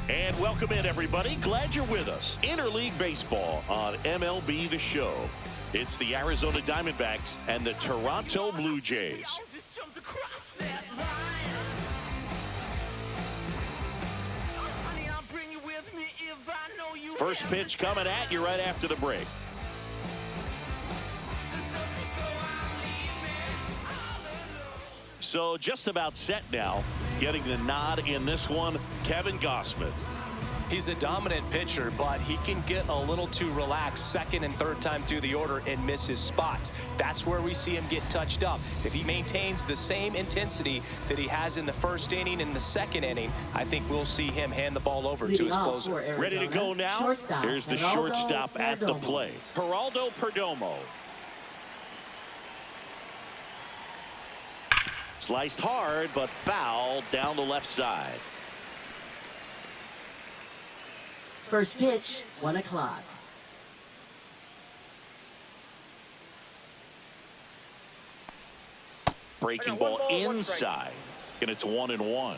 And welcome in, everybody. Glad you're with us. Interleague Baseball on MLB The Show. It's the Arizona Diamondbacks and the Toronto Blue Jays. First pitch coming at you right after the break. So just about set now. Getting the nod in this one, Kevin Gausman. He's a dominant pitcher, but he can get a little too relaxed second and third time through the order and miss his spots. That's where we see him get touched up. If he maintains the same intensity that he has in the first inning and the second inning, I think we'll see him hand the ball over to his closer. Ready to go now? Here's the shortstop at the plate, Geraldo Perdomo. Sliced hard, but foul down the left side. First pitch, 1 o'clock. Breaking ball inside, and it's 1-1.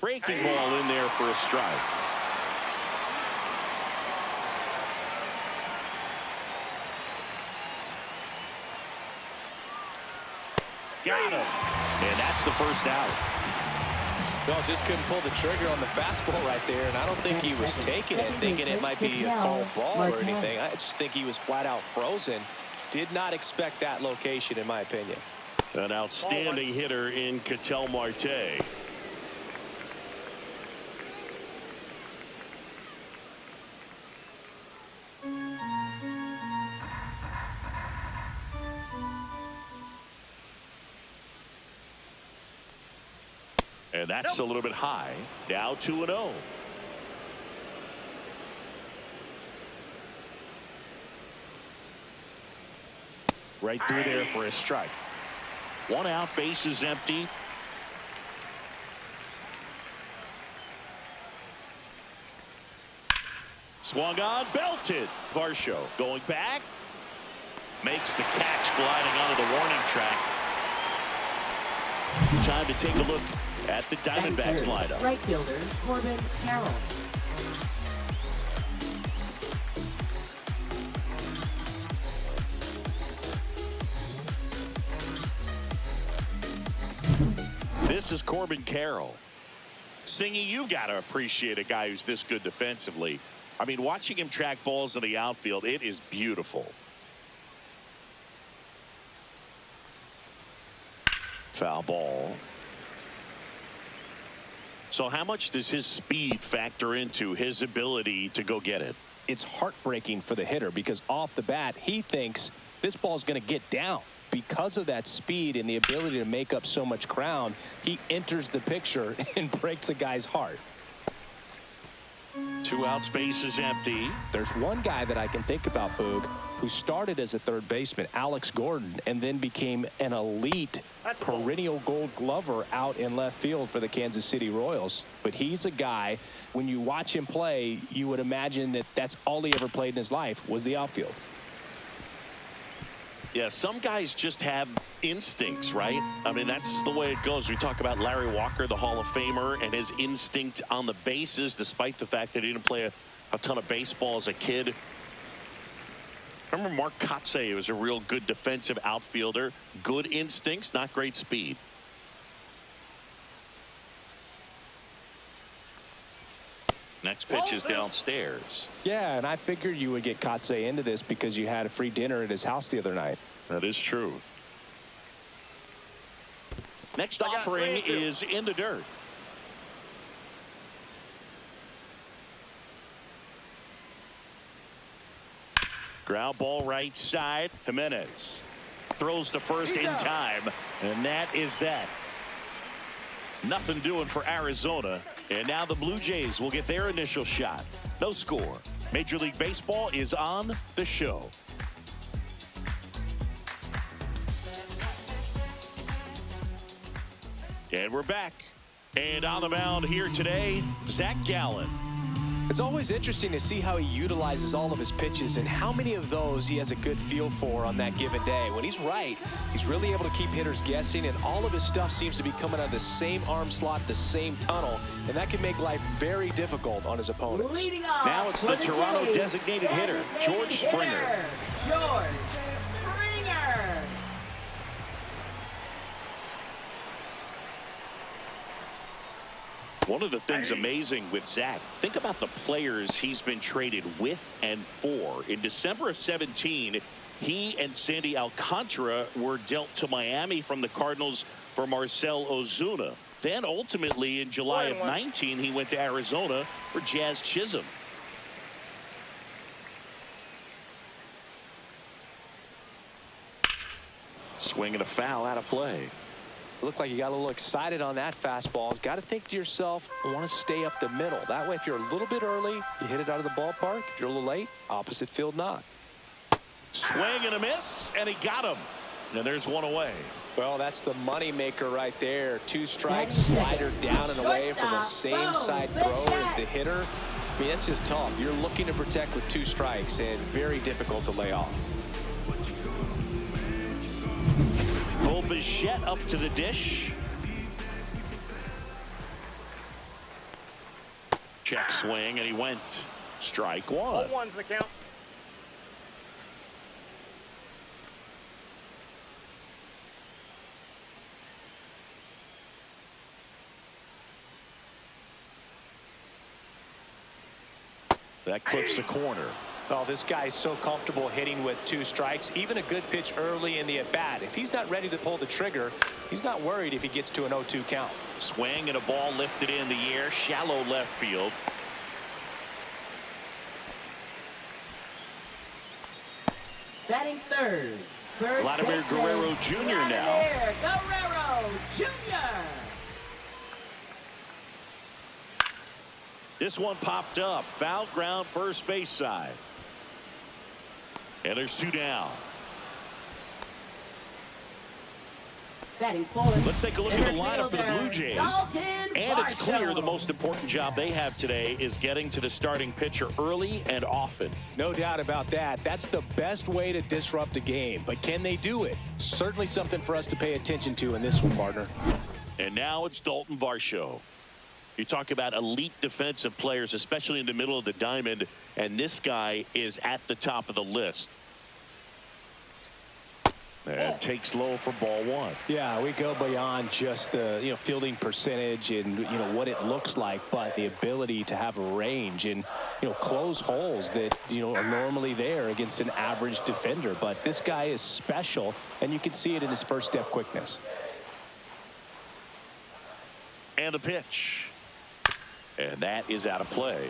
Breaking ball in there for a strike. Got him. And that's the first out. Well, just couldn't pull the trigger on the fastball right there, and I don't think he was taking it, thinking it might be a called ball or anything. I just think he was flat out frozen. Did not expect that location, in my opinion. An outstanding hitter in Ketel Marte. And that's a little bit high. Now 2-0. Right through there for a strike. 1 out, base is empty. Swung on, belted. Varsho going back. Makes the catch, gliding onto the warning track. Time to take a look at the Diamondbacks lineup. Right fielder, Corbin Carroll. This is Corbin Carroll. Singy, you got to appreciate a guy who's this good defensively. I mean, watching him track balls in the outfield, it is beautiful. Foul ball. So how much does his speed factor into his ability to go get it? It's heartbreaking for the hitter because off the bat, he thinks this ball's going to get down. Because of that speed and the ability to make up so much ground, he enters the picture and breaks a guy's heart. 2 out, space is empty. There's one guy that I can think about, Boog, who started as a third baseman, Alex Gordon, and then became an elite perennial gold glover out in left field for the Kansas City Royals. But he's a guy, when you watch him play, you would imagine that that's all he ever played in his life was the outfield. Yeah, some guys just have instincts, right? I mean, that's the way it goes. We talk about Larry Walker, the Hall of Famer, and his instinct on the bases, despite the fact that he didn't play a ton of baseball as a kid. Remember Mark Kotsay, who was a real good defensive outfielder. Good instincts, not great speed. Next pitch is downstairs. Yeah, and I figured you would get Kotsay into this because you had a free dinner at his house the other night. That is true. Next offering is in the dirt. Ground ball right side. Jimenez throws to first in time, and that is that. Nothing doing for Arizona, and now the Blue Jays will get their initial shot. No score. Major League Baseball is on the show. And we're back. And on the mound here today, Zach Gallen. It's always interesting to see how he utilizes all of his pitches and how many of those he has a good feel for on that given day. When he's right, he's really able to keep hitters guessing, and all of his stuff seems to be coming out of the same arm slot, the same tunnel, and that can make life very difficult on his opponents. Now it's the Toronto designated hitter, George Springer. George Springer. One of the things amazing with Zach, think about the players he's been traded with and for. In December of 17, he and Sandy Alcantara were dealt to Miami from the Cardinals for Marcell Ozuna. Then ultimately in July of 19, he went to Arizona for Jazz Chisholm. Swing and a foul out of play. Looked like you got a little excited on that fastball. Got to think to yourself, I want to stay up the middle. That way, if you're a little bit early, you hit it out of the ballpark. If you're a little late, opposite field not. Swing and a miss, and he got him. And there's one away. Well, that's the money maker right there. 2 strikes, slider down and away from the same side throw as the hitter. I mean, that's just tough. You're looking to protect with 2 strikes and very difficult to lay off. Bichette up to the dish. Check swing, and he went. Strike 1. 0-1's the count. That clips the corner. Oh, this guy's so comfortable hitting with 2 strikes. Even a good pitch early in the at-bat. If he's not ready to pull the trigger, he's not worried if he gets to an 0-2 count. Swing and a ball lifted in the air, shallow left field. Batting third. First Vladimir baseman, Guerrero Jr. now. Vladimir Guerrero Jr. This one popped up. Foul ground, first base side. And there's 2 down. Batting fourth. Let's take a look at the lineup for the Blue Jays. Dalton And it's clear Varsho. the most important job they have today is getting to the starting pitcher early and often. No doubt about that. That's the best way to disrupt a game. But can they do it? Certainly something for us to pay attention to in this one, partner. And now it's Dalton Varsho. You talk about elite defensive players, especially in the middle of the diamond, and this guy is at the top of the list. And takes low for ball 1. Yeah, we go beyond just the fielding percentage and what it looks like, but the ability to have a range and close holes that are normally there against an average defender. But this guy is special, and you can see it in his first step quickness. And the pitch. And that is out of play.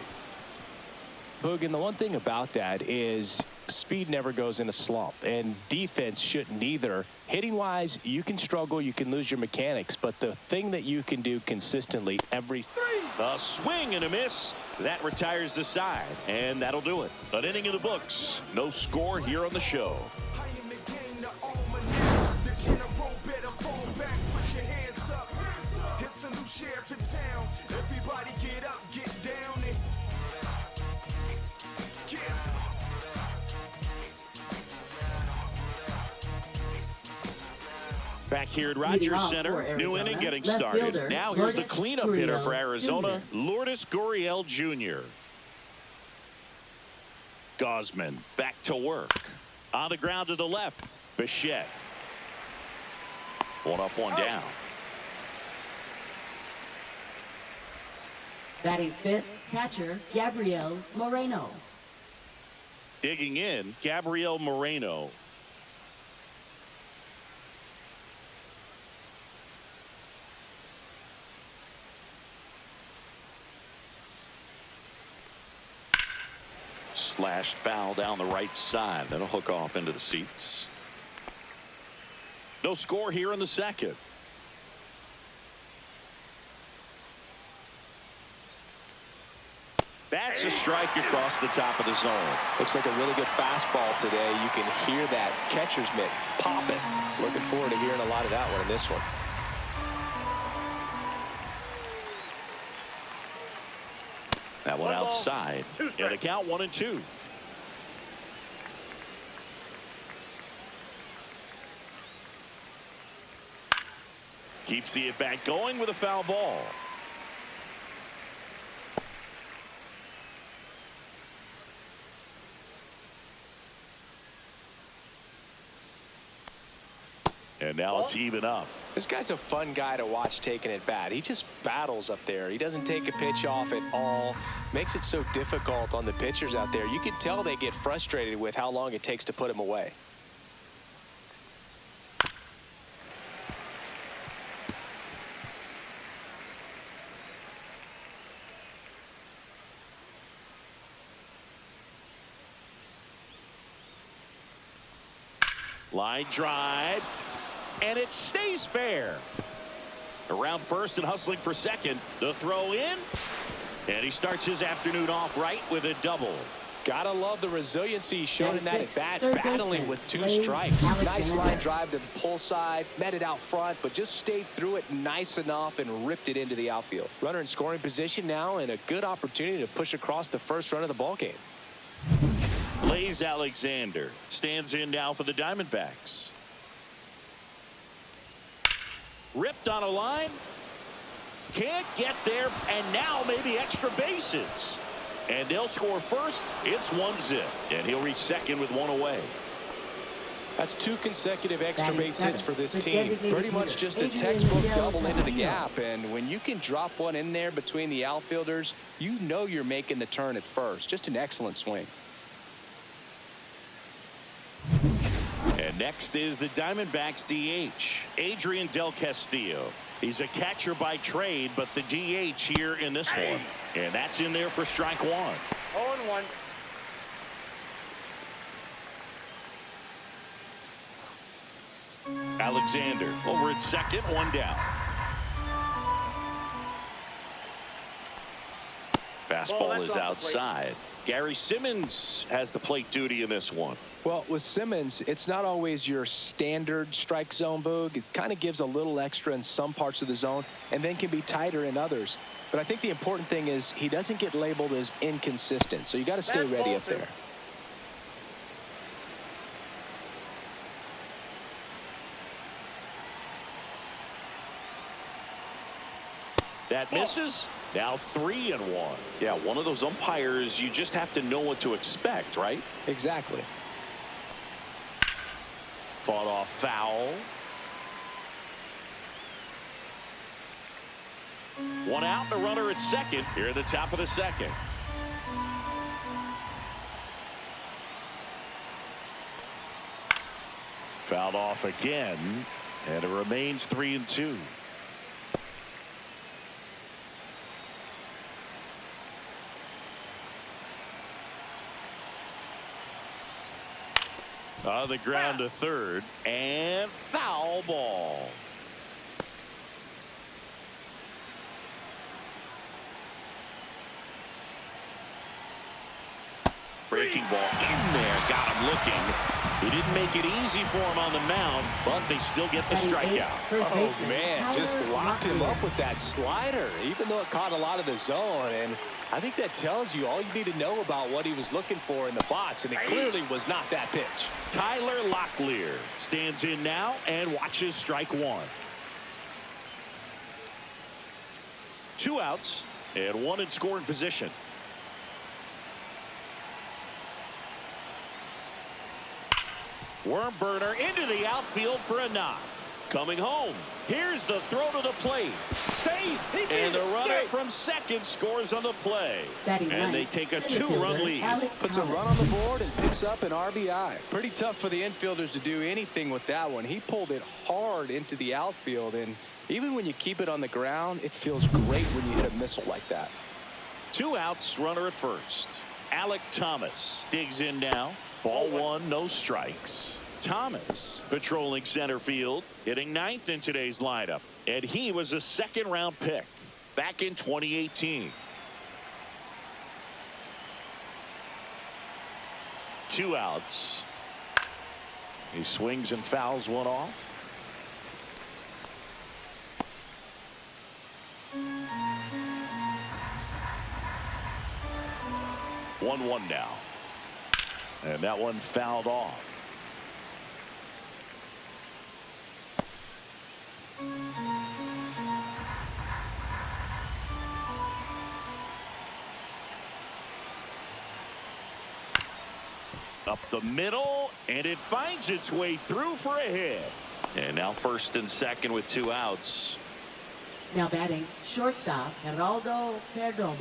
Boog, and the one thing about that is speed never goes in a slump, and defense shouldn't either. Hitting wise, you can struggle, you can lose your mechanics, but the thing that you can do consistently every A swing and a miss. That retires the side, and that'll do it. An inning in the books. No score here on the show. Back here at Rogers Center, new inning getting started. Now here's the cleanup hitter for Arizona, Lourdes Gurriel Jr. Gosman back to work. On the ground to the left, Bichette. 1 up, 1 down. Batting fifth, catcher Gabriel Moreno. Digging in, Gabriel Moreno. Slashed foul down the right side. That'll hook off into the seats. No score here in the second. That's a strike across the top of the zone. looks like a really good fastball today. You can hear that catcher's mitt popping. Looking forward to hearing a lot of that one in this one. That one outside. And the count 1-2. Keeps the at-bat going with a foul ball. And now it's even up. This guy's a fun guy to watch taking at bat. He just battles up there. He doesn't take a pitch off at all. Makes it so difficult on the pitchers out there. You can tell they get frustrated with how long it takes to put him away. Line drive, and it stays fair. Around first and hustling for second. The throw in, and he starts his afternoon off right with a double. Gotta love the resiliency shown in that at bat, third battling baseman, with 2 Blaze strikes. Alexander. Nice line drive to the pull side, met it out front, but just stayed through it nice enough and ripped it into the outfield. Runner in scoring position now, and a good opportunity to push across the first run of the ball game. Blaze Alexander stands in now for the Diamondbacks. Ripped on a line. Can't get there, and now maybe extra bases. And they'll score first. It's 1-0, and he'll reach second with 1 away. That's 2 consecutive extra Batting base seventh, hits for this the team. designated Pretty much hitter, just a Adrian textbook Miguel double into the Castillo. gap. And when you can drop one in there between the outfielders, you know you're making the turn at first. Just an excellent swing. And next is the Diamondbacks DH, Adrian Del Castillo. He's a catcher by trade, but the DH here in this one. And that's in there for strike 1. 0-1. Alexander over at second, 1 down. Fastball is outside. Gary Simmons has the plate duty in this one. Well, with Simmons, it's not always your standard strike zone, Boog. It kind of gives a little extra in some parts of the zone and then can be tighter in others. But I think the important thing is he doesn't get labeled as inconsistent. So you got to stay ready up there. That misses. Now 3-1. Yeah, one of those umpires, you just have to know what to expect, right? Exactly. Fought off foul. 1 out and a runner at second here at the top of the second. Fouled off again, and it remains 3-2. On the ground to third, and foul ball. Breaking ball in there, got him looking. He didn't make it easy for him on the mound, but they still get the strikeout. Oh, man, just locked him up with that slider, even though it caught a lot of the zone. And I think that tells you all you need to know about what he was looking for in the box, and it clearly was not that pitch. Tyler Locklear stands in now and watches strike 1. 2 outs and 1 in scoring position. Worm burner into the outfield for a knock. Coming home. Here's the throw to the plate. Safe. And the runner from second scores on the play. And they take a 2-run lead. Puts a run on the board and picks up an RBI. Pretty tough for the infielders to do anything with that one. He pulled it hard into the outfield, and even when you keep it on the ground, it feels great when you hit a missile like that. 2 outs, runner at first. Alec Thomas digs in now. Ball 1, no strikes. Thomas patrolling center field, hitting 9th in today's lineup, and he was a 2nd-round pick back in 2018. 2 outs. He swings and fouls one off. 1-1 now. And that one fouled off. Up the middle, and it finds its way through for a hit. And now first and second with 2 outs. Now batting, shortstop, Geraldo Perdomo.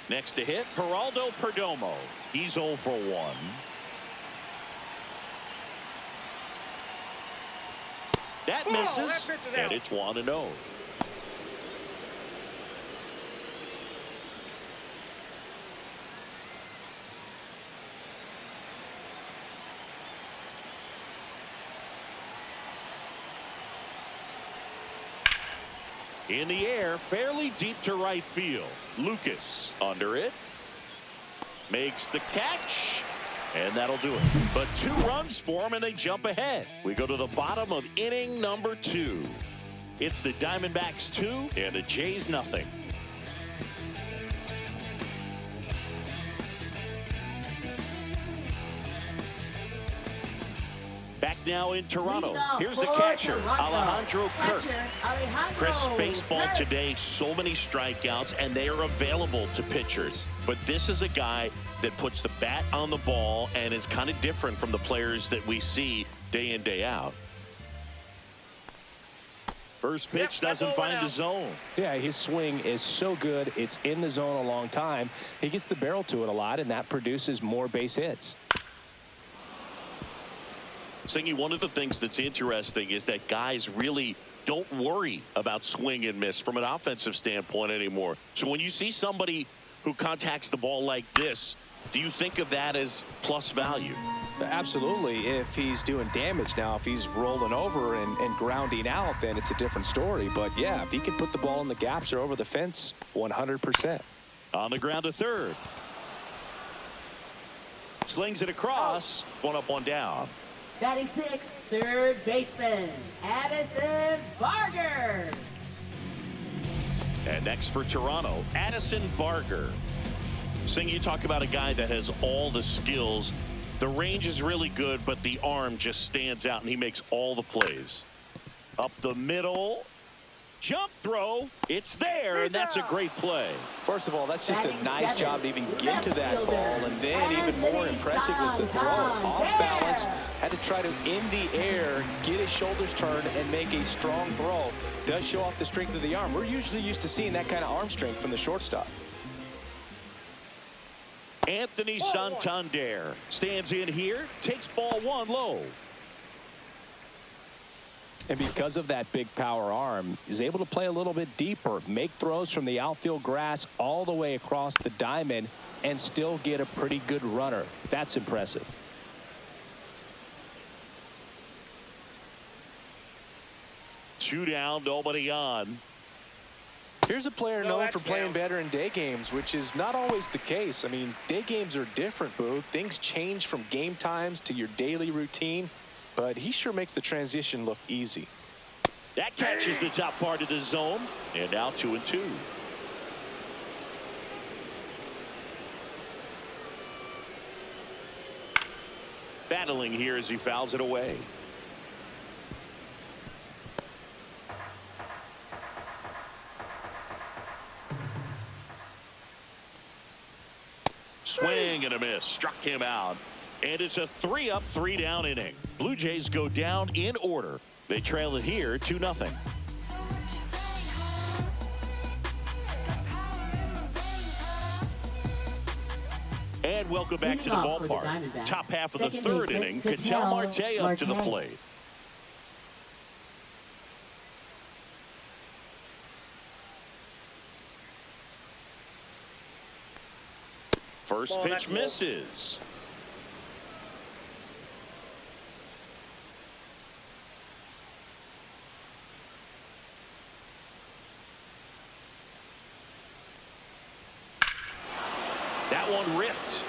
Next to hit, Geraldo Perdomo. He's 0 for 1. That misses, and it's 1-0. In the air, fairly deep to right field. Lucas under it. Makes the catch. And that'll do it. But 2 runs for him, and they jump ahead. We go to the bottom of inning number 2. It's the Diamondbacks 2 and the Jays nothing. Back now in Toronto. Here's the catcher, Alejandro Kirk. Chris, baseball today, so many strikeouts, and they are available to pitchers. But this is a guy that puts the bat on the ball and is kind of different from the players that we see day in, day out. First pitch doesn't find the zone. Yeah, his swing is so good. It's in the zone a long time. He gets the barrel to it a lot, and that produces more base hits. Singy, one of the things that's interesting is that guys really don't worry about swing and miss from an offensive standpoint anymore. So when you see somebody who contacts the ball like this, do you think of that as plus value? Absolutely, if he's doing damage. Now, if he's rolling over and grounding out, then it's a different story. But, yeah, if he can put the ball in the gaps or over the fence, 100%. On the ground to third. Slings it across. 1 up, 1 down. Batting 6, third baseman, Addison Barger. And next for Toronto, Addison Barger. Sing, you talk about a guy that has all the skills. The range is really good, but the arm just stands out, and he makes all the plays. Up the middle. Jump throw. It's there, and that's a great play. First of all, that's just a nice job to even get to that ball. And then even more impressive was the throw. Off balance, had to try to, in the air, get his shoulders turned and make a strong throw. Does show off the strength of the arm. We're usually used to seeing that kind of arm strength from the shortstop. Anthony Santander stands in here, takes ball 1 low. And because of that big power arm, he's able to play a little bit deeper, make throws from the outfield grass all the way across the diamond, and still get a pretty good runner. That's impressive. Two down, nobody on. Here's a player known for playing better in day games, which is not always the case. I mean, day games are different, Boo. Things change from game times to your daily routine. But he sure makes the transition look easy. That catches the top part of the zone. And now 2-2. Battling here as he fouls it away. Swing and a miss. Struck him out. And it's a 3-up, 3-down inning. Blue Jays go down in order. They trail it here 2-0. And welcome back to the ballpark. Top half of the third inning. Ketel Marte up to the plate. First pitch misses. That one ripped.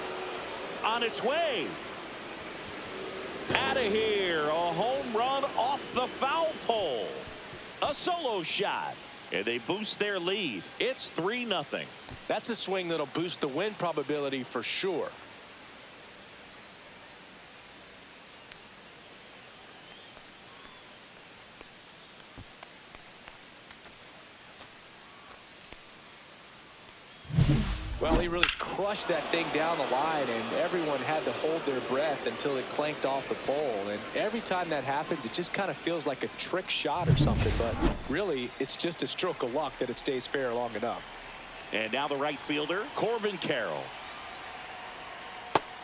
On its way. Out of here. A home run off the foul pole. A solo shot. And they boost their lead. It's 3-0. That's a swing that'll boost the win probability for sure. Well, he really crushed that thing down the line, and everyone had to hold their breath until it clanked off the pole. And every time that happens, it just kind of feels like a trick shot or something. But really, it's just a stroke of luck that it stays fair long enough. And now the right fielder, Corbin Carroll.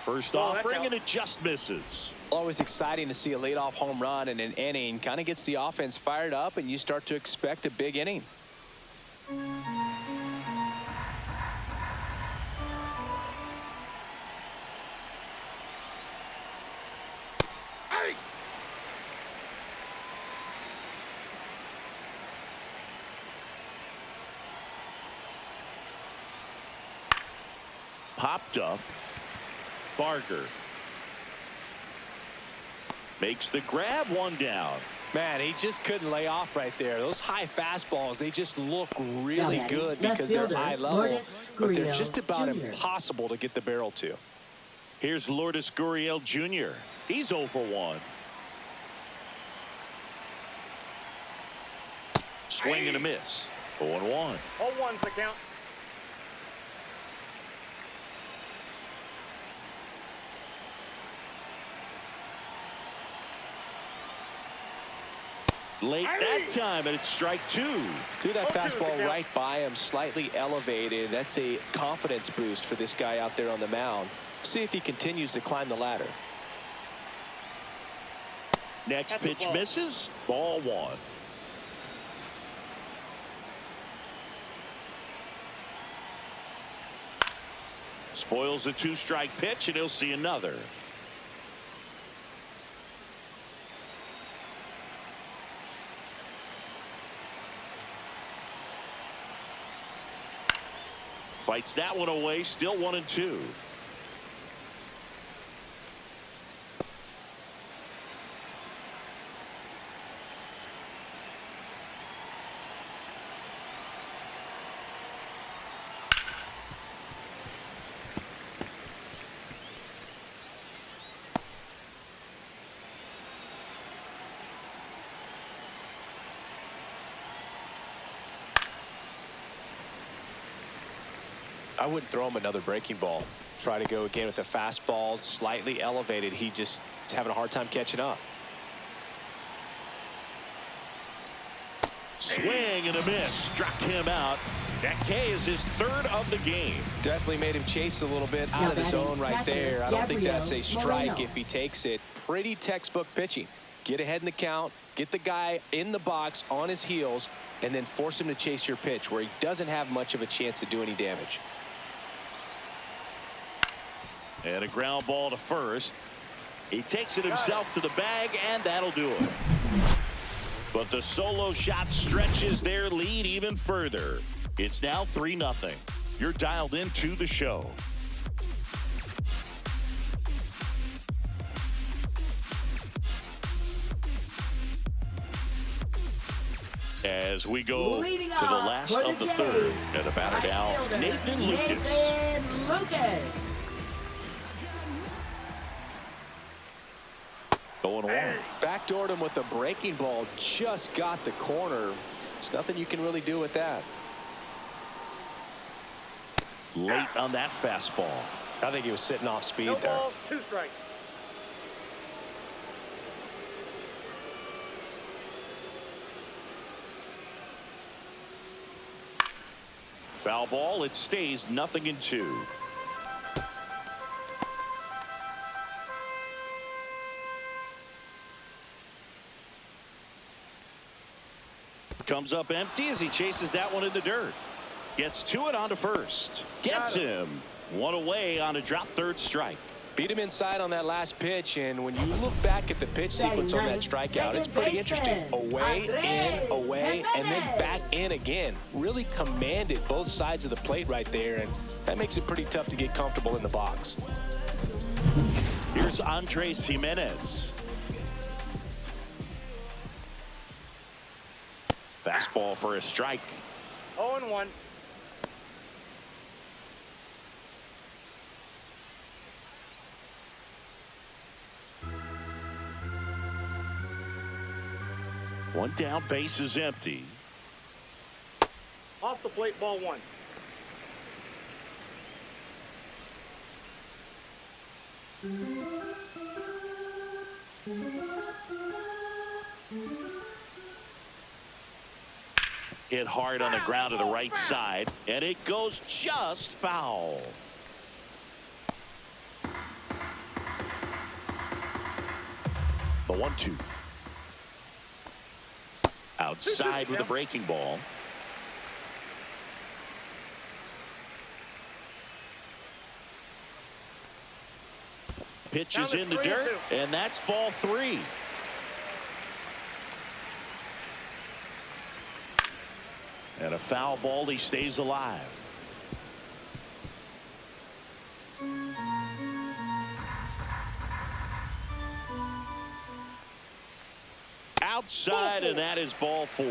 First offering, and it just misses. Always exciting to see a leadoff home run in an inning. Kind of gets the offense fired up, and you start to expect a big inning. Popped up. Barger makes the grab, one down. Man, he just couldn't lay off right there. Those high fastballs, they just look really good because they're high level, but they're just about impossible to get the barrel to. Here's Lourdes Gurriel Jr. He's 0 for 1. Swing and a miss. 0-1. 0-1's the count. Late that time, and it's strike 2. Threw that fastball right by him, slightly elevated. That's a confidence boost for this guy out there on the mound. See if he continues to climb the ladder. Next pitch misses. Ball 1. Spoils the 2-strike pitch, and he'll see another. Fights that one away, still 1-2. I wouldn't throw him another breaking ball. Try to go again with the fastball, slightly elevated. He just is having a hard time catching up. Swing and a miss. Struck him out. That K is his 3rd of the game. Definitely made him chase a little bit out of the zone right there. I don't think that's a strike if he takes it. Pretty textbook pitching. Get ahead in the count, get the guy in the box on his heels, and then force him to chase your pitch where he doesn't have much of a chance to do any damage. And a ground ball to first. He takes it himself to the bag, and that'll do it. But the solo shot stretches their lead even further. It's now 3-0. You're dialed into the show. As we go to the last of the 3rd. And the batter now, Nathan Lucas. Going along. Backdoored him with a breaking ball. Just got the corner. There's nothing you can really do with that. Late on that fastball. I think he was sitting off speed No there. balls, 2 strikes. Foul ball. It stays 0-2. Comes up empty as he chases that one in the dirt. Gets to it onto first. Gets him. One away on a drop 3rd strike. Beat him inside on that last pitch, and when you look back at the pitch sequence on that strikeout, it's pretty interesting. Away, in, away, and then back in again. Really commanded both sides of the plate right there, and that makes it pretty tough to get comfortable in the box. Here's Andres Gimenez. Fastball for a strike. 0-1. One down, base is empty. Off the plate, ball 1. Hit hard on the ground to the right side, and it goes just foul. The 1-2. Outside with a breaking ball. Pitch is in the dirt, and that's ball 3. And a foul ball, he stays alive. Outside, and that is ball 4.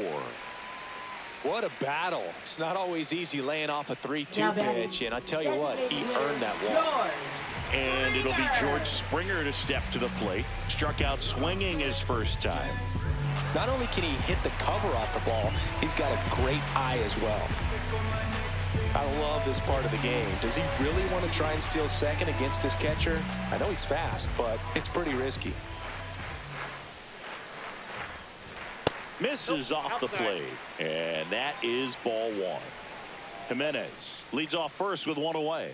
What a battle. It's not always easy laying off a 3-2 Now batting, pitch, and I tell you what, he earned that walk. And it'll be George Springer to step to the plate. Struck out swinging his first time. Not only can he hit the cover off the ball, he's got a great eye as well. I love this part of the game. Does he really want to try and steal second against this catcher? I know he's fast, but it's pretty risky. Misses off the plate, and that is ball 1. Jimenez leads off first with 1 away.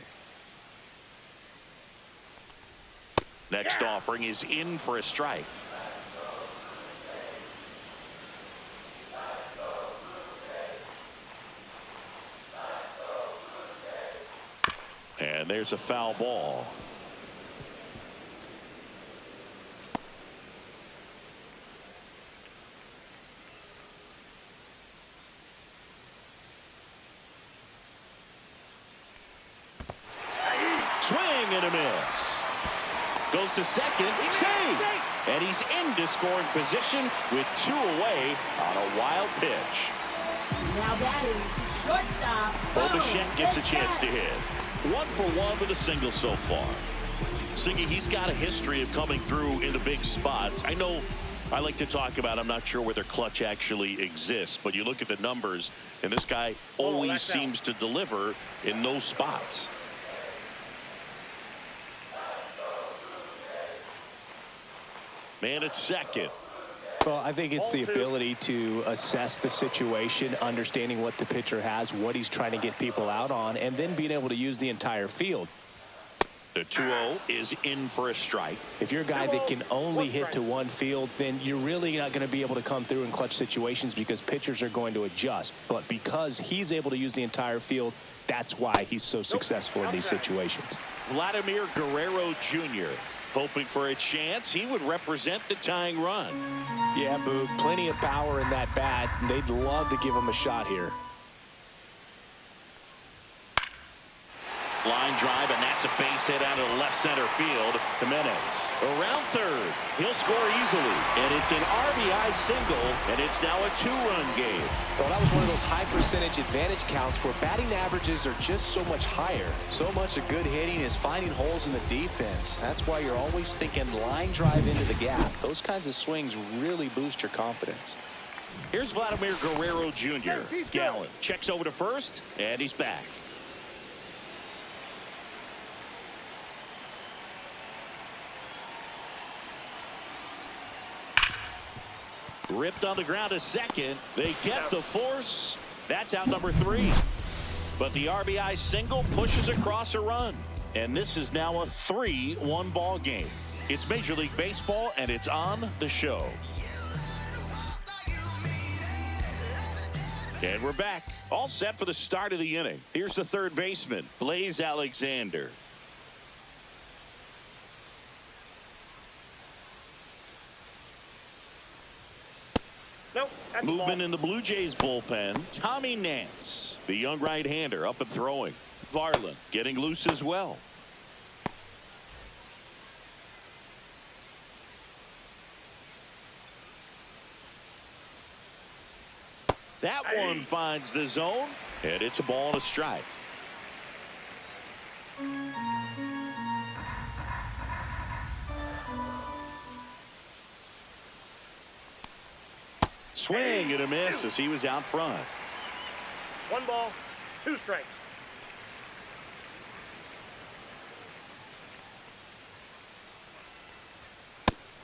Next offering is in for a strike. And there's a foul ball. Swing and a miss. Goes to second, save, and he's into scoring position with 2 away on a wild pitch. Now batting, shortstop. Bichette gets a chance to hit. 1 for 1 with a single so far. Singy, he's got a history of coming through into big spots. I know I like to talk about, I'm not sure whether clutch actually exists, but you look at the numbers, and this guy always seems to deliver in those spots. Man at second. Well, I think it's the ability to assess the situation, understanding what the pitcher has, what he's trying to get people out on, and then being able to use the entire field. The 2-0 is in for a strike. If you're a guy that can only hit to one field, then you're really not going to be able to come through in clutch situations because pitchers are going to adjust. But because he's able to use the entire field, that's why he's so successful in these situations. Vladimir Guerrero Jr. hoping for a chance. He would represent the tying run. Yeah, Boog, plenty of power in that bat. They'd love to give him a shot here. Line drive, and that's a base hit out of the left center field. Jimenez around third. He'll score easily, and it's an RBI single, and it's now a 2-run game. Well, that was one of those high percentage advantage counts where batting averages are just so much higher. So much of good hitting is finding holes in the defense. That's why you're always thinking line drive into the gap. Those kinds of swings really boost your confidence. Here's Vladimir Guerrero Jr. Gallen checks over to first, and he's back. Ripped on the ground to second. They get the force. That's out number 3. But the RBI single pushes across a run. And this is now a 3-1 ball game. It's Major League Baseball, and it's on the show. And we're back. All set for the start of the inning. Here's the third baseman, Blaze Alexander. Nope. Movement in the Blue Jays bullpen. Tommy Nance, the young right-hander, up and throwing. Varland getting loose as well. That one finds the zone, and it's a ball and a strike. Swing and a miss as he was out front. 1 ball, 2 strikes.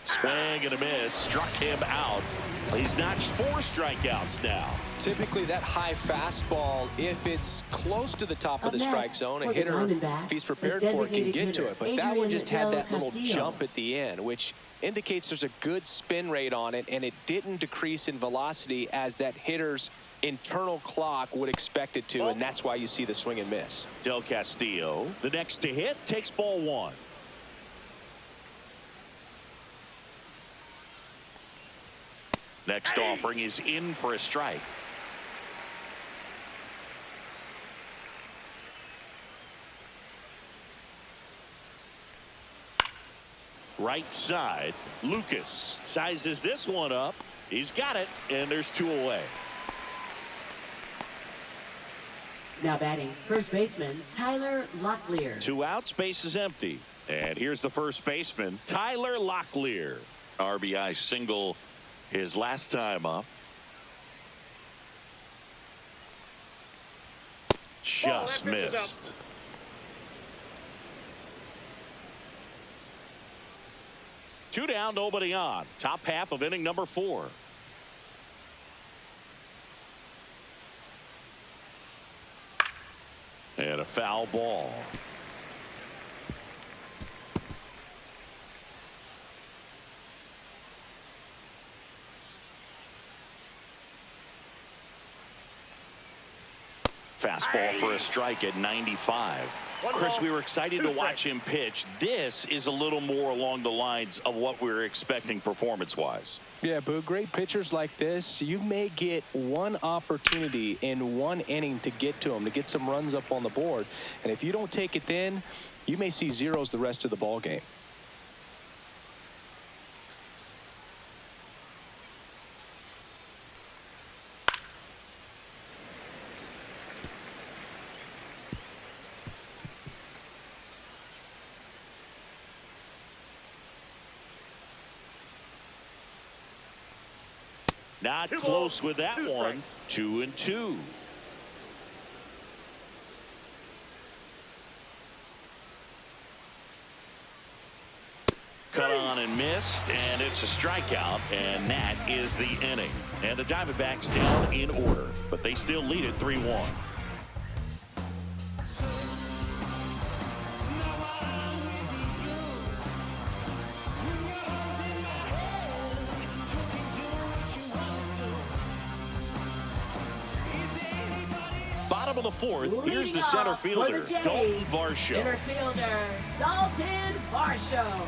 Swing and a miss, struck him out. He's notched 4 strikeouts now. Typically that high fastball, if it's close to the top of the strike zone, a hitter, if he's prepared for it, can get to it. But that one just had that little jump at the end, which indicates there's a good spin rate on it, and it didn't decrease in velocity as that hitter's internal clock would expect it to, and that's why you see the swing and miss. Del Castillo, the next to hit, takes ball 1. Next offering is in for a strike. Right side, Lucas sizes this one up. He's got it, and there's 2 away. Now batting, first baseman Tyler Locklear. 2 outs, base is empty. And here's the first baseman, Tyler Locklear. RBI single his last time up. Just missed. Two down, nobody on. Top half of inning number 4. And a foul ball. Fastball for a strike at 95. Chris, we were excited to watch him pitch. This is a little more along the lines of what we were expecting performance-wise. Yeah, Boo, great pitchers like this, you may get one opportunity in one inning to get to them, to get some runs up on the board. And if you don't take it then, you may see zeros the rest of the ball game. Not close with that one. 2-2. Cut on and missed, and it's a strikeout, and that is the inning. And the Diamondbacks down in order, but they still lead it 3-1. Bottom of the 4th, here's the center fielder, Dalton Varsho. Center fielder, Dalton Varsho.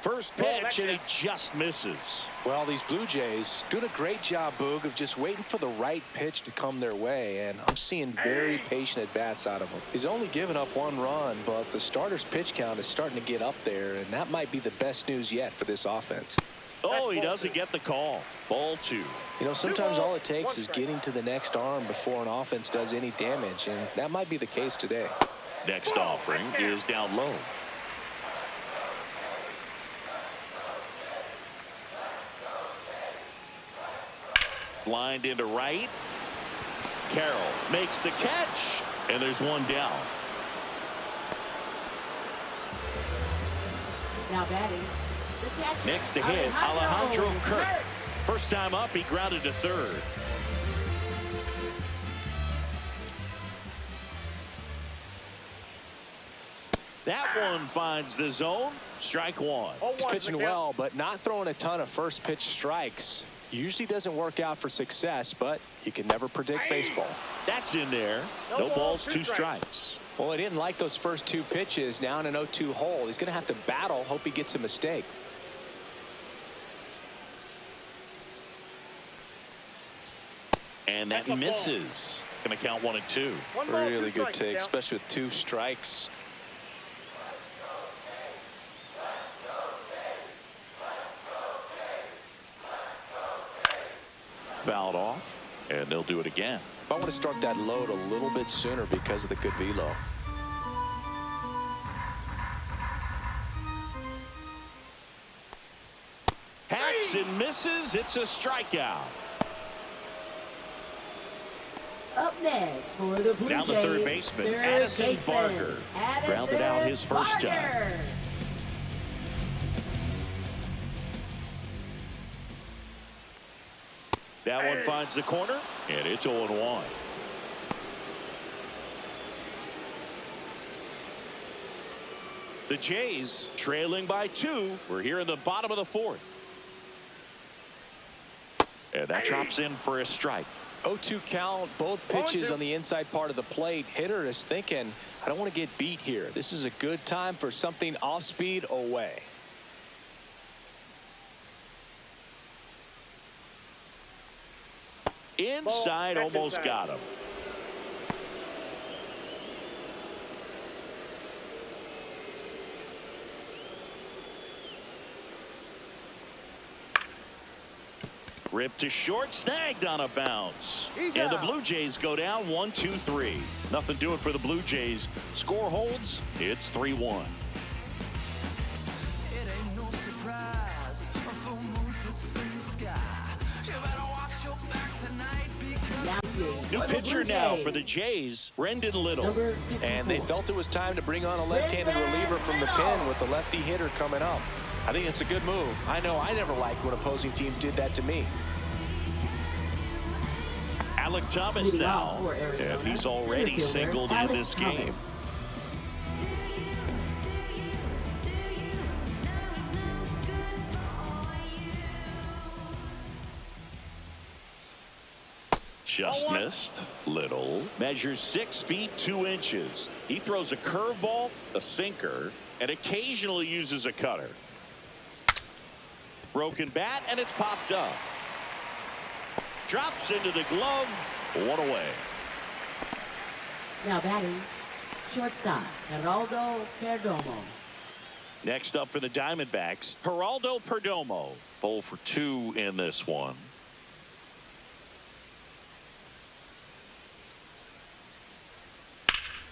First pitch, and he just misses. Well, these Blue Jays doing a great job, Boog, of just waiting for the right pitch to come their way, and I'm seeing very patient at-bats out of him. He's only given up 1 run, but the starter's pitch count is starting to get up there, and that might be the best news yet for this offense. Oh, he doesn't get the call. Ball 2. You know, sometimes all it takes is getting to the next arm before an offense does any damage, and that might be the case today. Next offering is down low. Lined into right. Carroll makes the catch, and there's 1 down. Now batting, the catcher. Next to hit, Alejandro Kirk. First time up, he grounded to third. That one finds the zone. Strike 1. He's pitching well, but not throwing a ton of first pitch strikes. Usually doesn't work out for success, but you can never predict baseball. That's in there. No balls, 2 strikes. Well, he didn't like those first 2 pitches. Now in an 0-2 hole. He's going to have to battle. Hope he gets a mistake. And that misses. Going to count 1 and 2. Really good take, especially with 2 strikes. fouled off, and they'll do it again. I want to start that load a little bit sooner because of the good velo. Hacks and misses. It's a strikeout. Up next for the Blue Down the Jays, third baseman, third Addison baseman, Barker. Rounded out his first time. Barker. That one finds the corner, and it's 0-1. The Jays trailing by 2. We're here in the bottom of the 4th. And that drops in for a strike. 0-2 count, both pitches on the inside part of the plate. Hitter is thinking, I don't want to get beat here. This is a good time for something off speed away. Inside, almost got him. Ripped to short, snagged on a bounce. And the Blue Jays go down 1-2-3. Nothing doing for the Blue Jays. Score holds. It's 3-1. New pitcher now for the Jays, Brendan Little. And they felt it was time to bring on a left-handed reliever from the pen with the lefty hitter coming up. I think it's a good move. I know I never liked when opposing teams did that to me. Alec Thomas now, and he's already singled in this game. Just missed. Little measures 6 feet 2 inches. He throws a curveball, a sinker, and occasionally uses a cutter. Broken bat, and it's popped up. Drops into the glove. 1 away. Now batting, shortstop, Geraldo Perdomo. Next up for the Diamondbacks, Geraldo Perdomo. 0 for 2 in this one.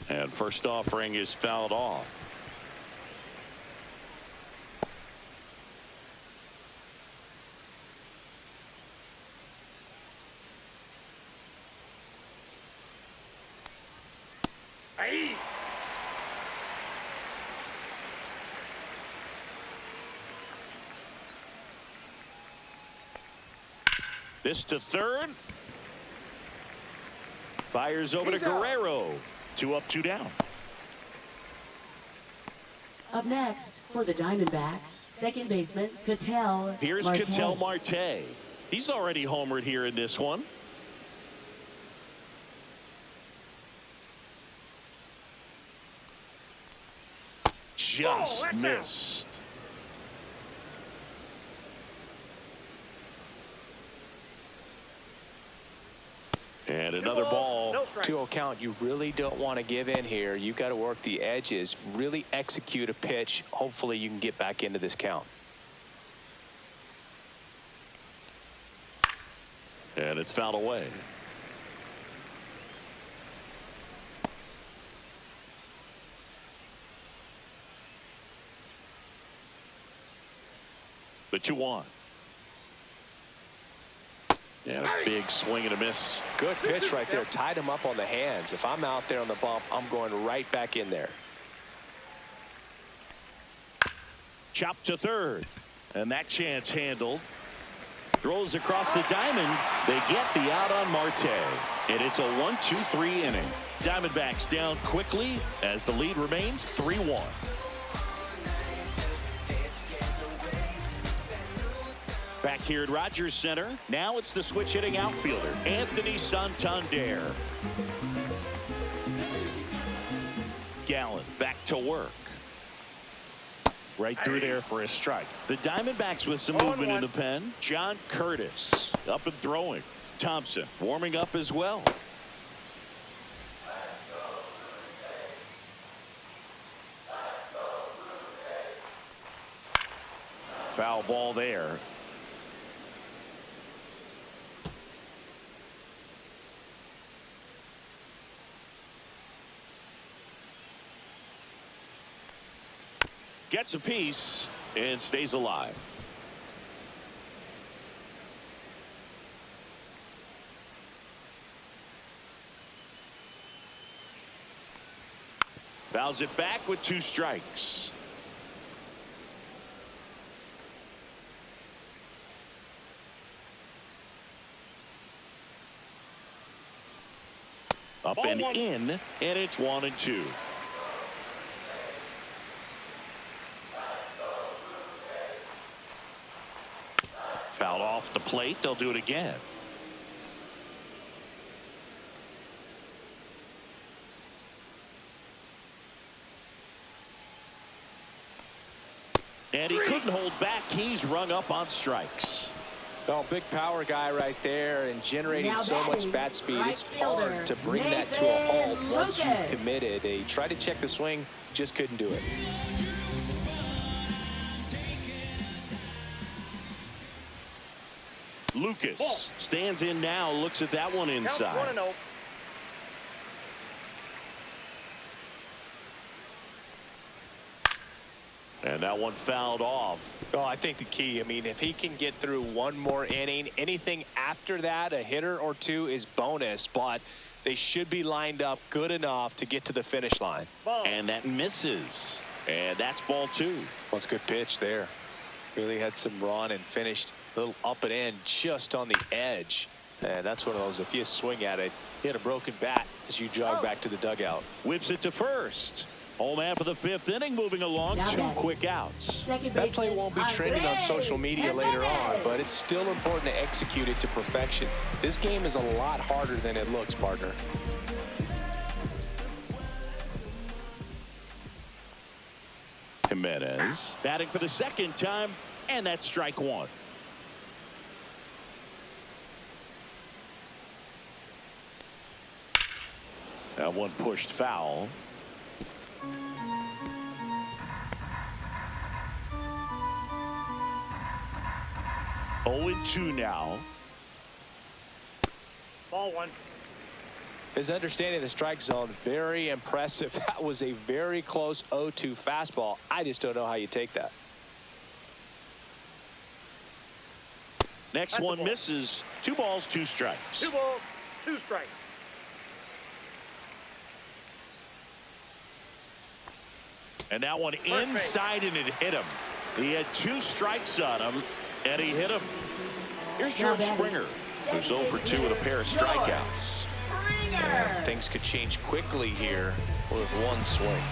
And first offering is fouled off. This to third. Fires over to Guerrero. 2 up, 2 down. Up next for the Diamondbacks, second baseman Ketel Here's Marte. Ketel Marte. He's already homered here in this one. Just missed. And another ball. 2-0 count. You really don't want to give in here. You've got to work the edges, really execute a pitch. Hopefully you can get back into this count. And it's fouled away. The 2-1. And a big swing and a miss. Good pitch right there. Tied him up on the hands. If I'm out there on the bump, I'm going right back in there. Chop to third. And that chance handled. Throws across the diamond. They get the out on Marte. And it's a 1-2-3 inning. Diamondbacks down quickly as the lead remains 3-1. Back here at Rogers Center, now it's the switch hitting outfielder, Anthony Santander. Gallen back to work. Right through there for a strike. The Diamondbacks with some movement in the pen. John Curtis up and throwing. Thompson warming up as well. Foul ball there. Gets a piece and stays alive. Fouls it back with 2 strikes. Up and in, and it's 1-2. Fouled off the plate. They'll do it again. And he couldn't hold back. He's rung up on strikes. Oh, big power guy right there and generating so much bat speed. It's hard to bring that to a halt once you've committed. He tried to check the swing, just couldn't do it. Lucas stands in now, looks at that one inside. 1-0. And that one fouled off. Oh, I think the key, I mean, if he can get through one more inning, anything after that, a hitter or 2 is bonus, but they should be lined up good enough to get to the finish line. And that misses. And that's ball 2. Well, it's a good pitch there. Really had some run and finished a little up and in just on the edge. And that's one of those, if you swing at it, hit a broken bat as you jog back to the dugout. Whips it to first. Home half of the 5th inning, moving along. 2 quick outs. That play won't be trending on social media later on, but it's still important to execute it to perfection. This game is a lot harder than it looks, partner. Jimenez batting for the 2nd time, and that's strike 1. That one pushed foul. 0-2 now. Ball 1. His understanding of the strike zone, very impressive. That was a very close 0-2 fastball. I just don't know how you take that. Next one misses. 2 balls, 2 strikes. 2 balls, 2 strikes. And that one inside, and it hit him. He had 2 strikes on him, and he hit him. Here's George Springer, who's 0 for 2 with a pair of strikeouts. And things could change quickly here with one swing.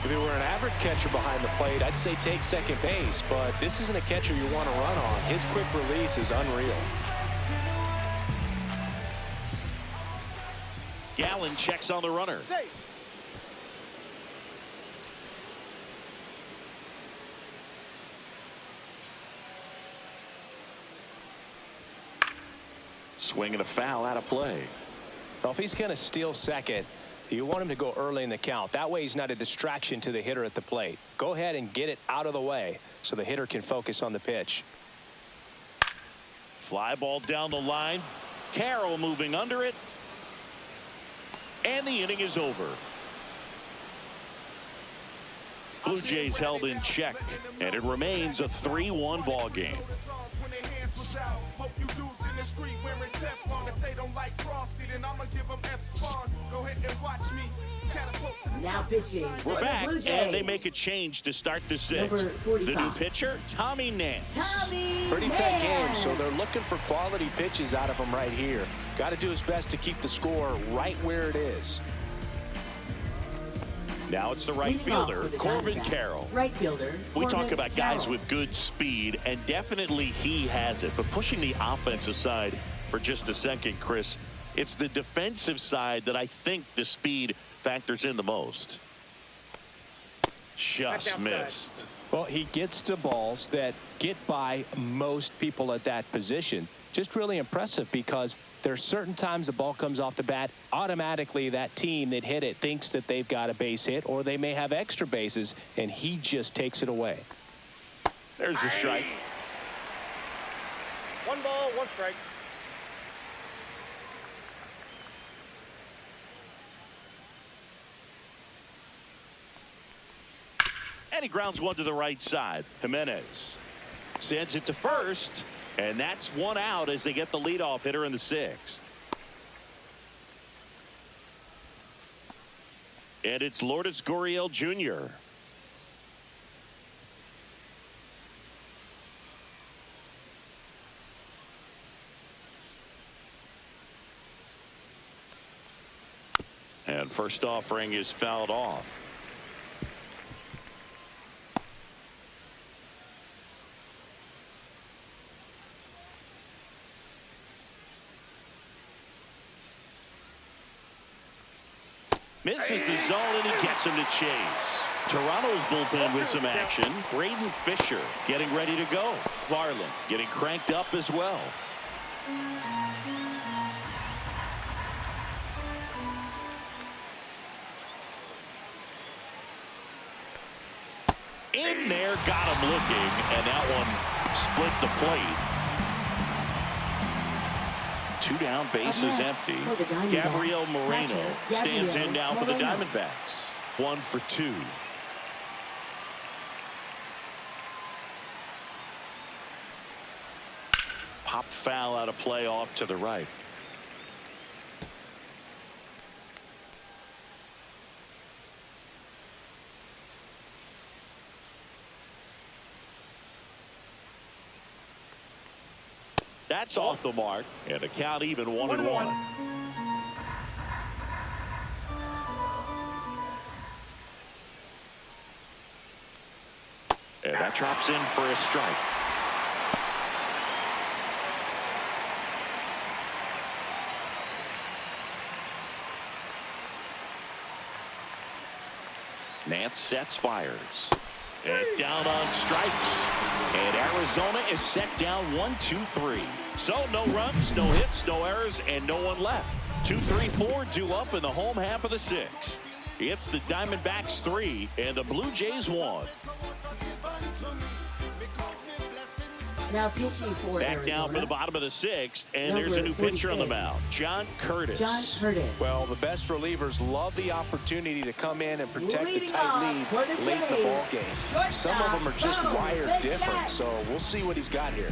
If it were an average catcher behind the plate, I'd say take second base, but this isn't a catcher you want to run on. His quick release is unreal. Gallen checks on the runner. Swing and a foul out of play. Well, if he's going to steal second, you want him to go early in the count. That way he's not a distraction to the hitter at the plate. Go ahead and get it out of the way so the hitter can focus on the pitch. Fly ball down the line. Carroll moving under it. And the inning is over. Blue Jays held in check, and it remains a 3-1 ball game. Now pitching. We're back, and they make a change to start the 6th. The new pitcher, Tommy Nance. Pretty tight game, so they're looking for quality pitches out of him right here. Got to do his best to keep the score right where it is. Now it's the right fielder, Corbin Carroll. Right fielder. We talk about guys with good speed, and definitely he has it. But pushing the offense aside for just a second, Chris, it's the defensive side that I think the speed factors in the most. Just missed. Well, he gets to balls that get by most people at that position. Just really impressive because there's certain times the ball comes off the bat, automatically that team that hit it thinks that they've got a base hit, or they may have extra bases, and he just takes it away. There's the strike. 1 ball, 1 strike. And he grounds one to the right side. Jimenez sends it to first. And that's one out as they get the leadoff hitter in the 6th. And it's Lourdes Gurriel Jr. And first offering is fouled off. Misses the zone, and he gets him to chase. Toronto's bullpen with some action. Braden Fisher getting ready to go. Varland getting cranked up as well. In there, got him looking, and that one split the plate. 2 down, bases empty. Gabriel Moreno stands in now for the Diamondbacks. 1 for 2. Pop foul out of play off to the right. That's off the mark, and the count even 1-1. And that drops in for a strike. Nance sets, fires. And down on strikes. And Arizona is set down 1-2-3. So no runs, no hits, no errors, and no one left. 2-3-4 due up in the home half of the 6th. It's the Diamondbacks 3 and the Blue Jays 1. Now pitching for Back Arizona. down for the bottom of the 6th, and there's a new pitcher on the mound, John Curtis. John Curtis. Well, the best relievers love the opportunity to come in and protect the Leading tight off lead for the late in the ball Jays. game. Some of them are just Shortstop, wired Boom, different, Bichette. so we'll see what he's got here.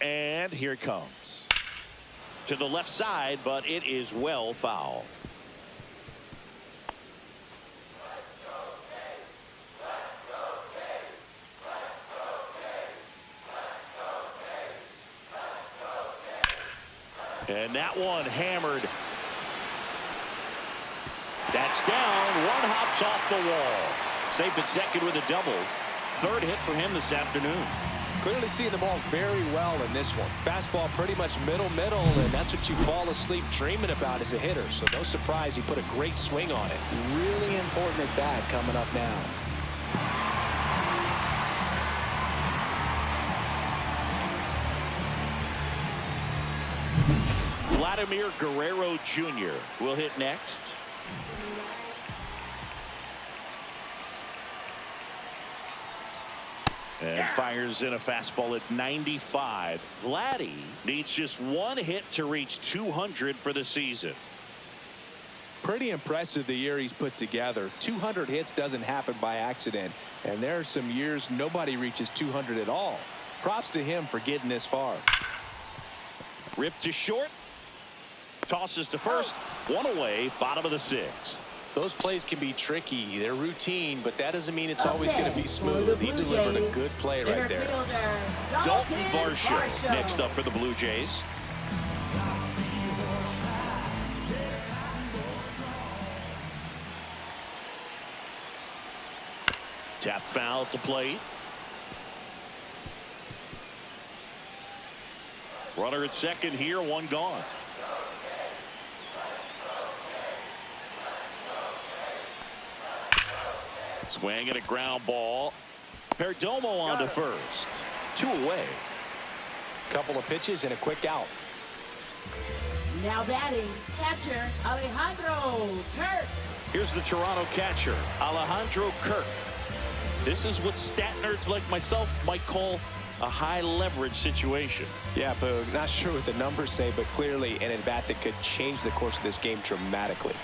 And here it comes. To the left side, but it is well foul. And that one hammered. That's down. One hops off the wall. Safe at second with a double. 3rd hit for him this afternoon. Clearly seeing the ball very well in this one. Fastball pretty much middle, and that's what you fall asleep dreaming about as a hitter. So no surprise he put a great swing on it. Really important at bat coming up now. Vladimir Guerrero Jr. will hit next. And fires in a fastball at 95. Vladdy needs just 1 hit to reach 200 for the season. Pretty impressive the year he's put together. 200 hits doesn't happen by accident. And there are some years nobody reaches 200 at all. Props to him for getting this far. Ripped to short. Tosses to first. 1 away. Bottom of the 6th. Those plays can be tricky. They're routine, but that doesn't mean it's always going to be smooth. He delivered a good play right there. Dalton Varsho next up for the Blue Jays. Tap foul at the plate. Runner at second here, 1 gone. Swing and a ground ball. Perdomo on to first. 2 away. Couple of pitches and a quick out. Now batting, catcher Alejandro Kirk. Here's the Toronto catcher, Alejandro Kirk. This is what stat nerds like myself might call a high leverage situation. Yeah, Boog, not sure what the numbers say, but clearly an at-bat that could change the course of this game dramatically.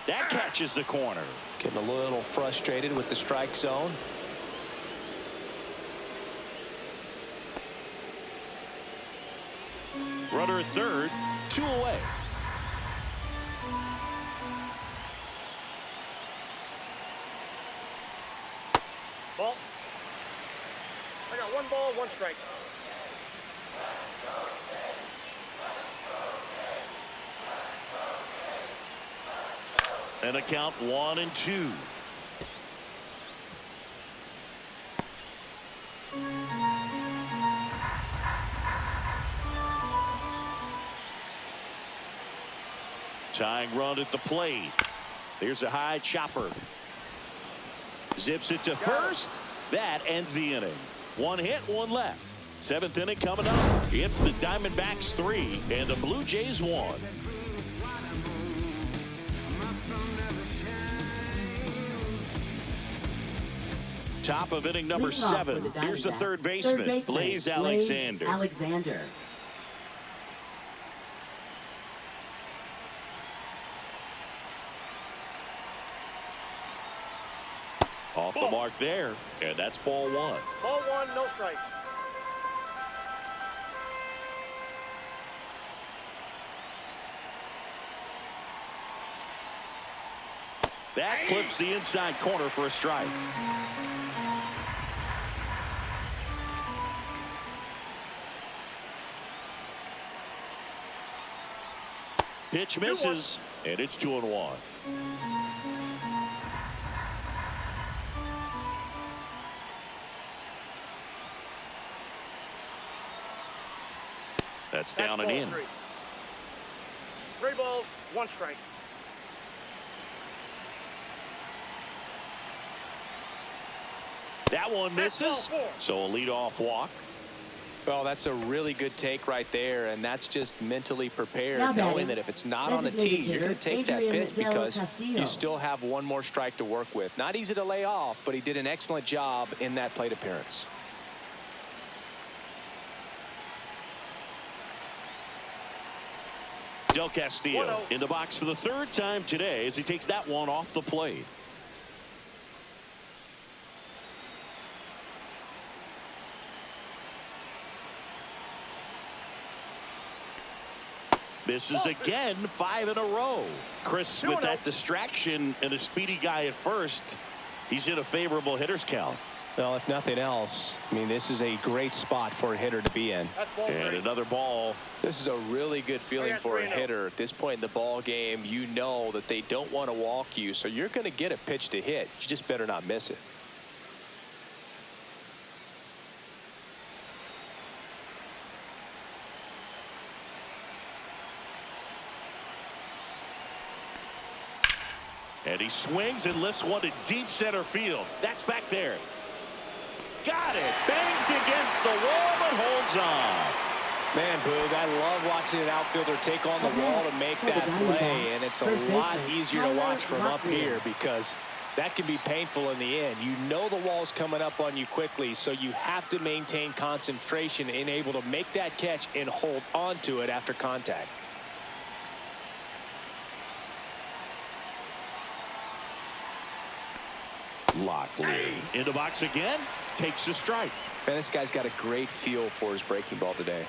That catches the corner. Getting a little frustrated with the strike zone. Runner at third, 2 away. Ball. I got 1 ball, 1 strike. And a count 1-2. Tying run at the plate. Here's a high chopper. Zips it to first. That ends the inning. 1 hit, 1 left. 7th inning coming up. It's the Diamondbacks 3 and the Blue Jays 1. Top of inning number 7. Here's the third baseman, Blaze Alexander. Off the mark there, and that's ball 1. Ball 1, no strike. That clips the inside corner for a strike. Pitch misses, and it's 2-1. That's down and in. 3 balls, 1 strike. That one misses, so a leadoff walk. Well, that's a really good take right there, and that's just mentally prepared, Now knowing batting, that if it's not on the tee, you're going to take that Adrian pitch Del because Castillo. you still have 1 more strike to work with. Not easy to lay off, but he did an excellent job in that plate appearance. Del Castillo in the box for the 3rd time today as he takes that one off the plate. Misses again, 5 in a row. Chris with that distraction and a speedy guy at first. He's in a favorable hitter's count. Well, if nothing else, I mean, this is a great spot for a hitter to be in. And another ball. This is a really good feeling for a hitter. At this point in the ball game, you know that they don't want to walk you, so you're going to get a pitch to hit. You just better not miss it. And he swings and lifts one to deep center field. That's back there. Got it. Bangs against the wall but holds on. Man, Boog, I love watching an outfielder take on the wall to make that play, and it's a lot easier to watch from up here because that can be painful in the end. You know the wall's coming up on you quickly, so you have to maintain concentration and able to make that catch and hold on to it after contact. Lockley in the box again, takes a strike. Man, this guy's got a great feel for his breaking ball today.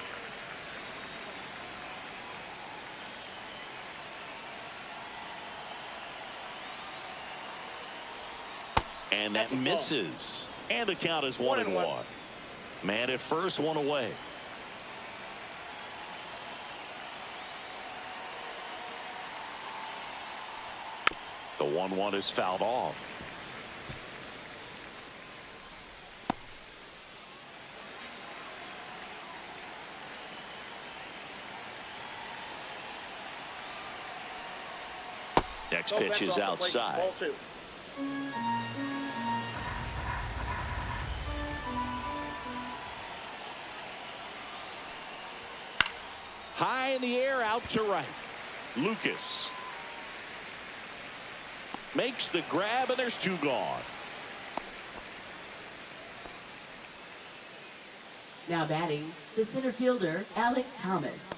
And that misses. And the count is 1-1. Man at first, 1 away. The 1-1 is fouled off. Next pitch is outside. High in the air, out to right. Lucas makes the grab, and there's 2 gone. Now batting, the center fielder, Alec Thomas.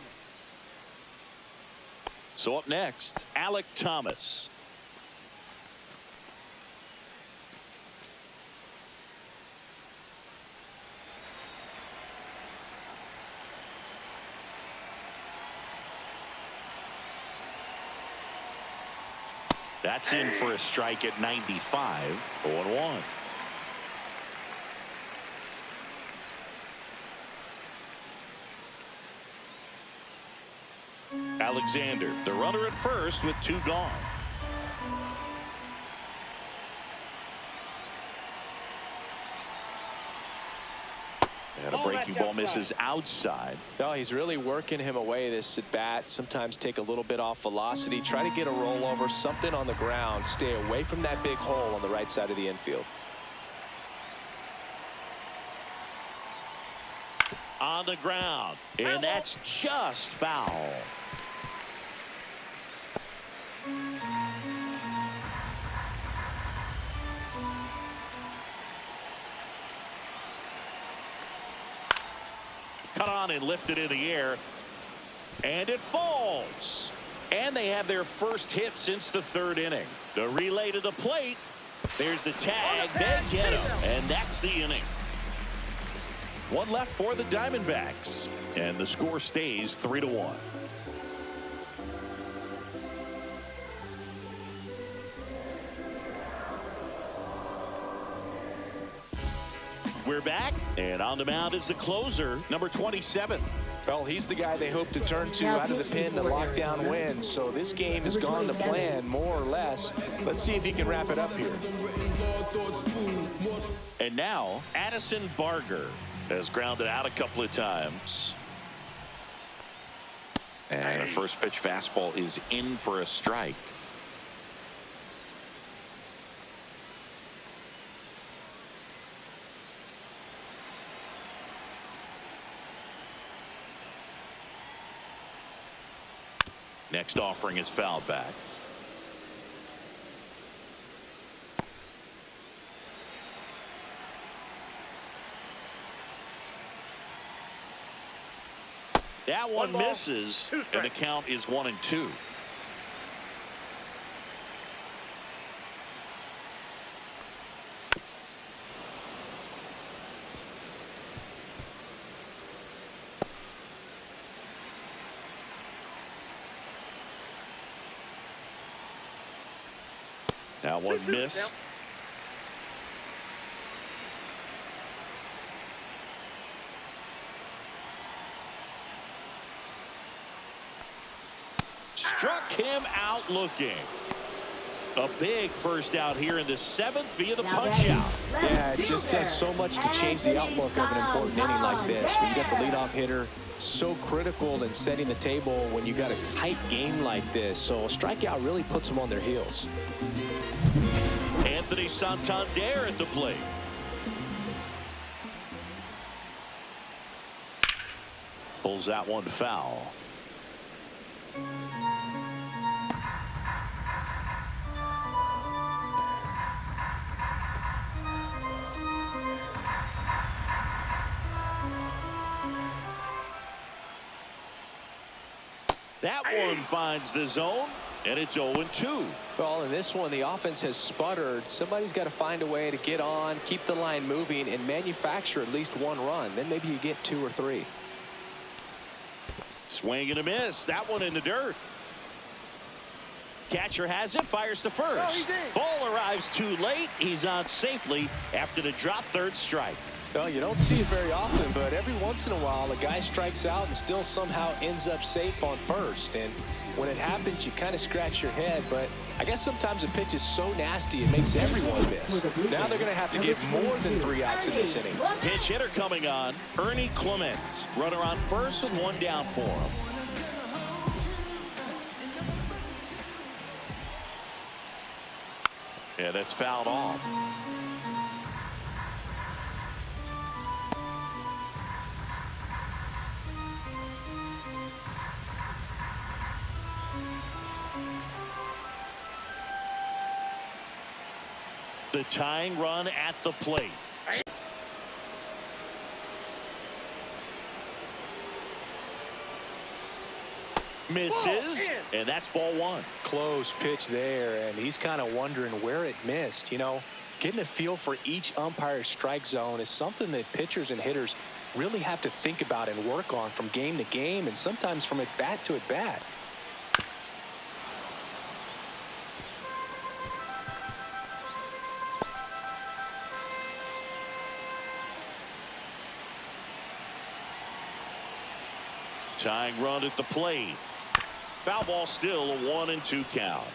So up next, Alec Thomas. That's in for a strike at 95. 0-1. Alexander, the runner at first with 2 gone. And a breaking ball misses outside. No, he's really working him away this at bat. Sometimes take a little bit off velocity. Try to get a rollover, something on the ground. Stay away from that big hole on the right side of the infield. On the ground. And that's just foul. Cut on and lifted in the air. And it falls. And they have their first hit since the 3rd inning. The relay to the plate. There's the tag. They get him. And that's the inning. 1 left for the Diamondbacks. And the score stays 3-1. We're back, and on the mound is the closer, number 27. Well, he's the guy they hope to turn to out of the pen to lock down wins. So this game has gone to plan, more or less. Let's see if he can wrap it up here. And now, Addison Barger has grounded out a couple of times. And a first pitch fastball is in for a strike. Next offering is fouled back. That one misses, and the count is 1-2. That one missed. Struck him out looking. A big first out here in the 7th via the punch out. Yeah, it just does so much to change the outlook of an important inning like this. When you got the leadoff hitter, so critical in setting the table when you got a tight game like this. So a strikeout really puts them on their heels. Anthony Santander at the plate. Pulls that one foul. That one finds the zone, and it's 0-2. Well, in this one, the offense has sputtered. Somebody's got to find a way to get on, keep the line moving, and manufacture at least 1 run. Then maybe you get 2 or 3. Swing and a miss. That one in the dirt. Catcher has it, fires to first. Ball arrives too late. He's on safely after the drop 3rd strike. Well, you don't see it very often, but every once in a while, a guy strikes out and still somehow ends up safe on first. And when it happens, you kind of scratch your head. But I guess sometimes a pitch is so nasty, it makes everyone miss. Now they're going to have to get more than 3 outs in this inning. Pinch hitter coming on, Ernie Clement. Runner on first with 1 down for him. Yeah, that's fouled off. The tying run at the plate. Misses, and that's ball one. Close pitch there, and he's kind of wondering where it missed. You know, getting a feel for each umpire's strike zone is something that pitchers and hitters really have to think about and work on from game to game, and sometimes from at bat to at bat. Tying run at the plate. Foul ball, still a 1-2 count.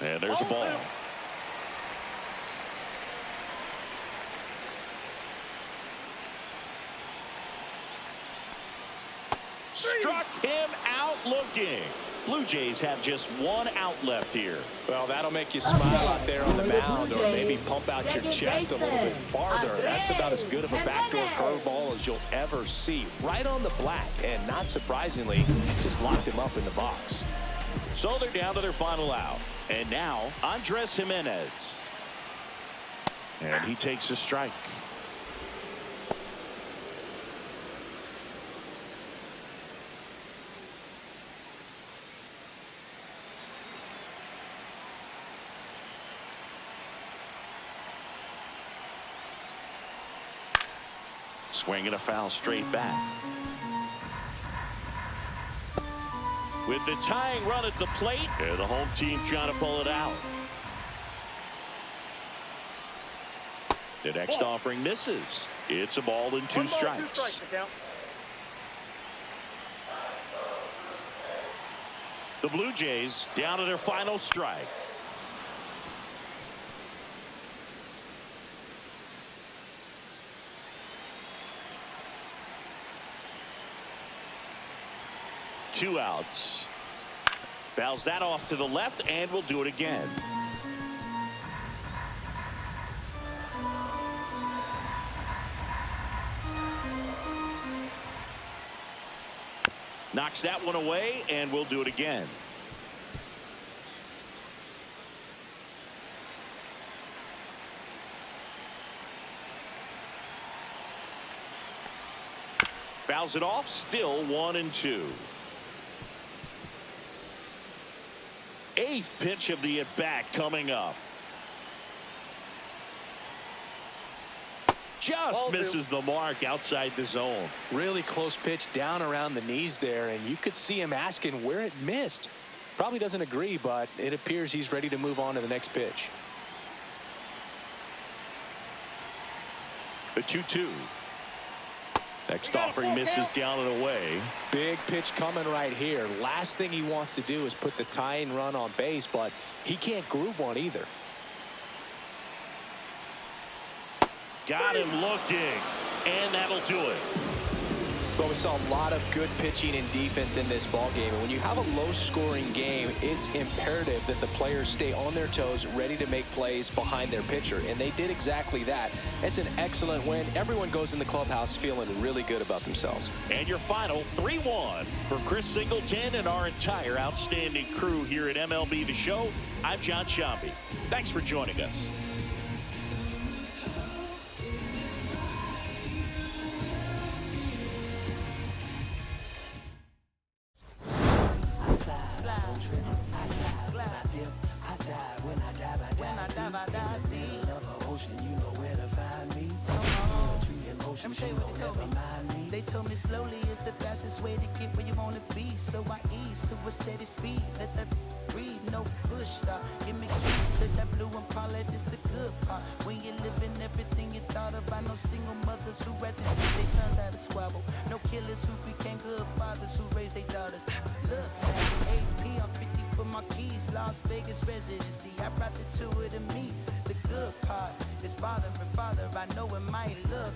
And there's a ball. Struck him out looking. Blue Jays have just one out left here. Well, that'll make you smile out there on the mound, or maybe pump out your chest a little bit farther. That's about as good of a backdoor curveball as you'll ever see. Right on the black, and not surprisingly, just locked him up in the box. So they're down to their final out. And now, Andres Jimenez. And he takes a strike. Swinging a foul straight back. With the tying run at the plate, and the home team trying to pull it out. The next offering misses. It's a ball and two strikes. The Blue Jays down to their final strike. Two outs. Fouls that off to the left, and we'll do it again. Knocks that one away, and we'll do it again. Fouls it off, still 1-2. Eighth pitch of the at-bat coming up. Just misses the mark outside the zone. Really close pitch down around the knees there, and you could see him asking where it missed. Probably doesn't agree, but it appears he's ready to move on to the next pitch. The 2-2. Next offering misses down and away. Big pitch coming right here. Last thing he wants to do is put the tying run on base, but he can't groove one either. Got him looking, and that'll do it. But we saw a lot of good pitching and defense in this ball game, and when you have a low-scoring game, it's imperative that the players stay on their toes, ready to make plays behind their pitcher, and they did exactly that. It's an excellent win. Everyone goes in the clubhouse feeling really good about themselves. And your final 3-1 for Chris Singleton and our entire outstanding crew here at MLB The Show. I'm John Shambi. Thanks for joining us. They told me slowly is the fastest way to get where you want to be. So I ease to a steady speed. Let that breathe, no push stop. Give me keys to that blue Impala, this the good part. When you're living everything you thought about. No single mothers who rather teach their sons how to squabble. No killers who became good fathers who raised their daughters. Look, AP, I'm 50 for my keys. Las Vegas residency. I brought the two of to me. The good part is father and father. I know it might look